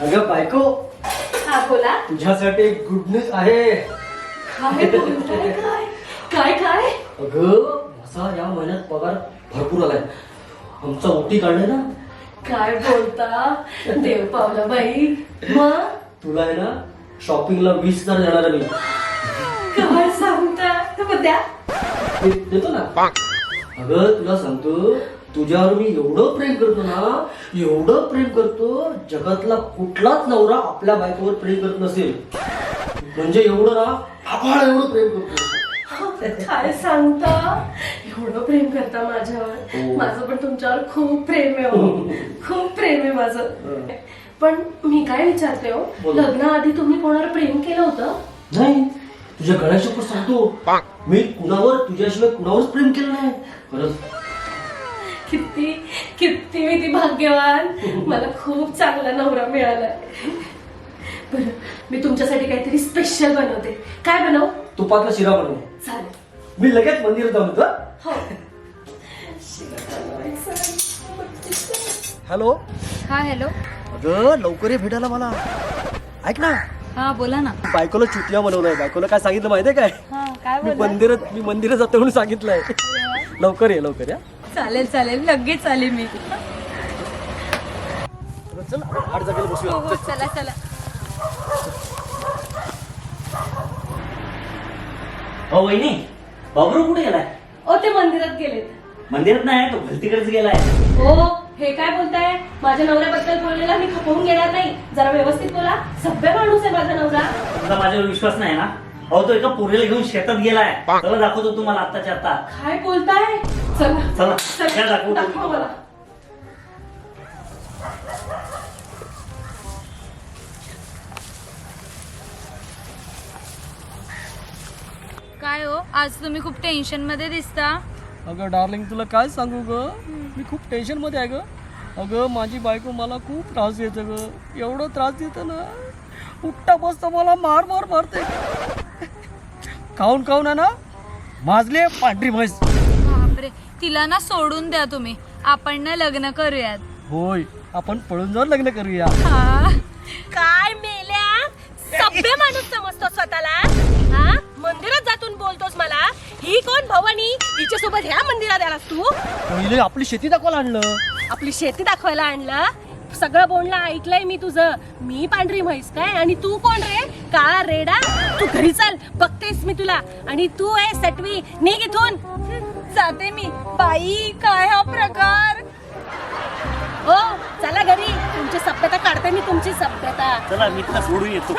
अगं बायको, हा बोला. तुझ्यासाठी एक गुड न्यूज आहे. काय बोलताय? काय काय काय अगं माझा या महिन्यात पगार भरपूर आलाय. आमचा ओटी काढलाय ना. काय बोलता? देव पावला बाई. मग तुला आहे ना शॉपिंगला 20,000 देणार आहे मी. काय सांगता? मग द्या. देतो ना. अगं तुला सांगतो, तुझ्यावर मी एवढं प्रेम करतो ना, एवढं प्रेम करतो, जगातला कुठलाच नवरा आपल्या बायकोवर प्रेम करत नसेल. म्हणजे एवढं ना, आभाळ एवढं प्रेम करतो. काय सांगता? एवढं प्रेम करता माझ्यावर. हो. माझं पण तुमच्यावर खूप प्रेम आहे हो. खूप प्रेम आहे माझं. पण मी काय विचारते हो, बोल. लग्नाआधी तुम्ही कोणावर प्रेम केलं होतं? नाही, तुझ्या गळ्याशपथ सांगतो, मी कुणावर तुझ्याशिवाय कुणावरच प्रेम केलं नाही. खरंच. किती किती मी ती भाग्यवान. मला खूप चांगला नवरा मिळालाय. बरं, मी तुमच्यासाठी काहीतरी स्पेशल बनवते. काय बनव? तुपातला शिरा बनव. चालेल. मी लगेच मंदिरात जाऊन येतो. हो. हॅलो. हा हॅलो. अगं लवकर ये भेटायला मला. ऐक ना, हा बोला ना. बायकोला चुतिया बनवलाय. बायकोला काय सांगितलं माहितीये काय? हा काय मी बोला. मंदिरात जातो म्हणून सांगितलंय. लवकर या. चालेल चालेल लगेच आले मी. चल आठ जागेला हो बसूया. हो चला चला. हो वहिनी, बाबरू कुठे गेलाय? ओ ते मंदिरात गेलेत. मंदिरात नाही, तो भलतीकडेच गेलाय. हो, हे काय बोलताय? माझ्या नवऱ्याबद्दल बोललेला मी खपवून घेणार नाही. जरा व्यवस्थित बोला. सभ्य माणूस आहे माझा नवरा. तुमचा माझ्यावर विश्वास नाही ना? अहो तो एका पोरीला घेऊन शेतात गेलाय. चला दाखवतो तुम्हाला आत्ताच्या आता. काय बोलताय? चला चला या दाखवतो. दाखवा मला. काय हो आज तुम्ही खूप टेन्शन मध्ये दिसता. अगं डार्लिंग, तुला काय सांगू ग, मी खूप टेन्शन मध्ये आहे ग. अगं माझी बायको मला खूप त्रास देते ग. एवढं त्रास देतं ना, उठता बसता मला मारते. खाऊन आहे ना माजले पांढरी म्हैस. बापरे, तिला ना सोडून द्या तुम्ही. आपण ना लग्न करूयात. होय, आपण पळून जाऊन लग्न करूया. हा काय मेल्या? सभ्य माणूस समजतो स्वतःला? हा? मंदिरात जातून बोलतोस मला? ही कोण भवानी? हिच्या सोबत ह्या मंदिरात आलास तू? पहिले आपली शेती दाखवायला आणलं. आपली शेती दाखवायला आणलं? सगळं बोलणं ऐकलंय मी तुझं. मी पांढरी म्हैस काय? आणि तू कोण रे? काळा रेडा? तू घरी चल, बघतेस मी तुला. आणि तू आहे सटवी, निघ इथून. जाते मी. बाई काय हा प्रकार. हो चला घरी. तुमची सभ्यता काढते मी, तुमची सभ्यता. चला मी तिला सोडून येतो.